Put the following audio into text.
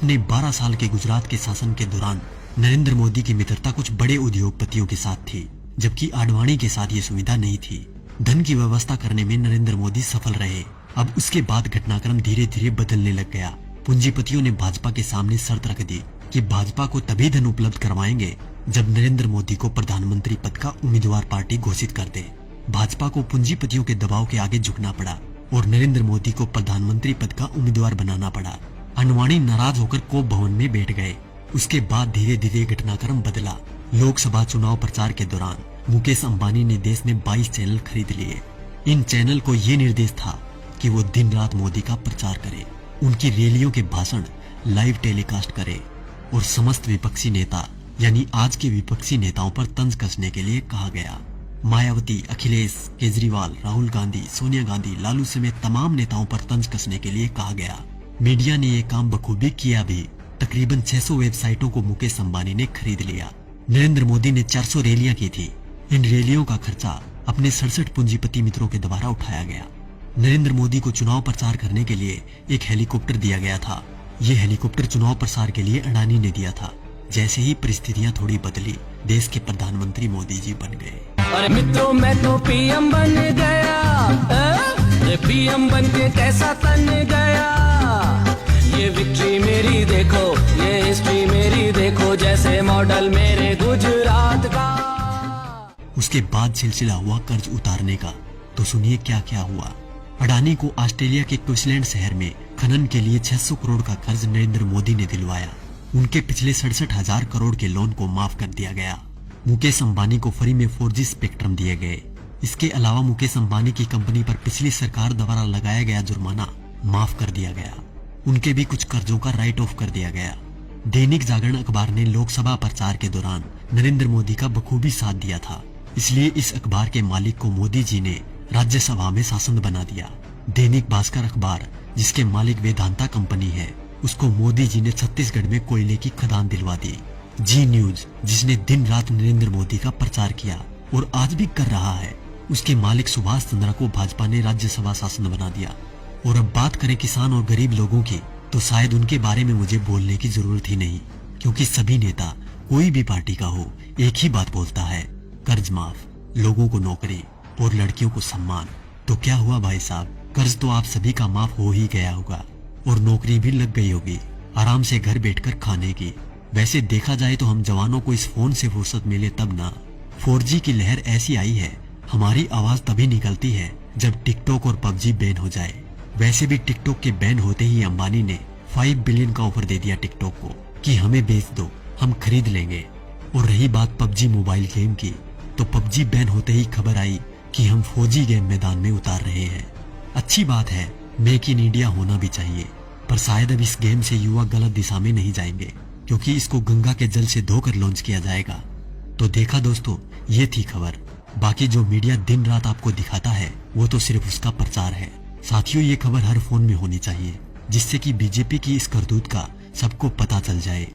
अपने 12 साल के गुजरात के शासन के दौरान नरेंद्र मोदी की मित्रता कुछ बड़े उद्योगपतियों के साथ थी, जबकि आडवाणी के साथ ये सुविधा नहीं थी। धन की व्यवस्था करने में नरेंद्र मोदी सफल रहे। अब उसके बाद घटनाक्रम धीरे धीरे बदलने लग गया। पूंजीपतियों ने भाजपा के सामने शर्त रख दी कि भाजपा को तभी धन उपलब्ध करवाएंगे जब नरेंद्र मोदी को प्रधानमंत्री पद का उम्मीदवार पार्टी घोषित कर दे। भाजपा को पूंजीपतियों के दबाव के आगे झुकना पड़ा और नरेंद्र मोदी को प्रधानमंत्री पद का उम्मीदवार बनाना पड़ा। आडवाणी नाराज होकर कोप भवन में बैठ गए। उसके बाद धीरे धीरे घटनाक्रम बदला। लोकसभा चुनाव प्रचार के दौरान मुकेश अंबानी ने देश में 22 चैनल खरीद लिए। इन चैनल को ये निर्देश था कि वो दिन रात मोदी का प्रचार करे, उनकी रैलियों के भाषण लाइव टेलीकास्ट करे और समस्त विपक्षी नेता यानी आज के विपक्षी नेताओं पर तंज कसने के लिए कहा गया। मायावती, अखिलेश, केजरीवाल, राहुल गांधी, सोनिया गांधी, लालू समेत तमाम नेताओं पर तंज कसने के लिए कहा गया। मीडिया ने ये काम बखूबी किया भी। तकरीबन 600 वेबसाइटों को मुकेश अंबानी ने खरीद लिया। नरेंद्र मोदी ने 400 रैलियां की थी। इन रैलियों का खर्चा अपने 67 पूंजीपति मित्रों के द्वारा उठाया गया। नरेंद्र मोदी को चुनाव प्रचार करने के लिए एक हेलीकॉप्टर दिया गया था। ये हेलीकॉप्टर चुनाव प्रसार के लिए अडानी ने दिया था। जैसे ही परिस्थितियां थोड़ी बदली, देश के प्रधानमंत्री मोदी जी बन गए। अरे मित्रों, मैं तो पीएम बन गया। पीएम बन के कैसा तन गया। ये विक्ट्री मेरी देखो, ये हिस्ट्री मेरी देखो, जैसे मॉडल मेरे गुजरात का। उसके बाद सिलसिला हुआ कर्ज उतारने का। तो सुनिए क्या क्या हुआ। अडानी को ऑस्ट्रेलिया के क्वींसलैंड शहर में खनन के लिए 600 करोड़ का कर्ज नरेंद्र मोदी ने दिलवाया। उनके पिछले 67,000 करोड़ के लोन को माफ कर दिया गया। मुकेश अंबानी को फ्री में 4G स्पेक्ट्रम दिए गए। इसके अलावा मुकेश अंबानी की कंपनी पर पिछली सरकार द्वारा लगाया गया जुर्माना माफ कर दिया गया। उनके भी कुछ कर्जों का राइट ऑफ कर दिया गया। दैनिक जागरण अखबार ने लोकसभा प्रचार के दौरान नरेंद्र मोदी का बखूबी साथ दिया था, इसलिए इस अखबार के मालिक को मोदी जी ने राज्यसभा में सांसद बना दिया। दैनिक भास्कर अखबार, जिसके मालिक वेदांता कंपनी है, उसको मोदी जी ने छत्तीसगढ़ में कोयले की खदान दिलवा दी। जी न्यूज, जिसने दिन रात नरेंद्र मोदी का प्रचार किया और आज भी कर रहा है, उसके मालिक सुभाष चंद्रा को भाजपा ने राज्यसभा सांसद बना दिया। और अब बात करें किसान और गरीब लोगों की, तो शायद उनके बारे में मुझे बोलने की जरूरत ही नहीं, क्योंकि सभी नेता कोई भी पार्टी का हो एक ही बात बोलता है, कर्ज माफ, लोगों को नौकरी और लड़कियों को सम्मान। तो क्या हुआ भाई साहब, कर्ज तो आप सभी का माफ हो ही गया होगा और नौकरी भी लग गई होगी, आराम से घर बैठकर खाने की। वैसे देखा जाए तो हम जवानों को इस फोन से फुर्सत मिले तब ना। 4G की लहर ऐसी आई है, हमारी आवाज तभी निकलती है जब टिकटॉक और PUBG बैन हो जाए। वैसे भी टिकटॉक के बैन होते ही अंबानी ने 5 बिलियन का ऑफर दे दिया टिकटॉक को कि हमें बेच दो, हम खरीद लेंगे। और रही बात PUBG मोबाइल गेम की, तो PUBG बैन होते ही खबर आई कि हम 4G गेम मैदान में उतार रहे हैं। अच्छी बात है, मेक इन इंडिया होना भी चाहिए, पर शायद अब इस गेम से युवा गलत दिशा में नहीं जाएंगे, क्योंकि इसको गंगा के जल से धोकर लॉन्च किया जाएगा। तो देखा दोस्तों, ये थी खबर। बाकी जो मीडिया दिन रात आपको दिखाता है वो तो सिर्फ उसका प्रचार है। साथियों, ये खबर हर फोन में होनी चाहिए, जिससे कि बीजेपी की इस करतूत का सबको पता चल जाए।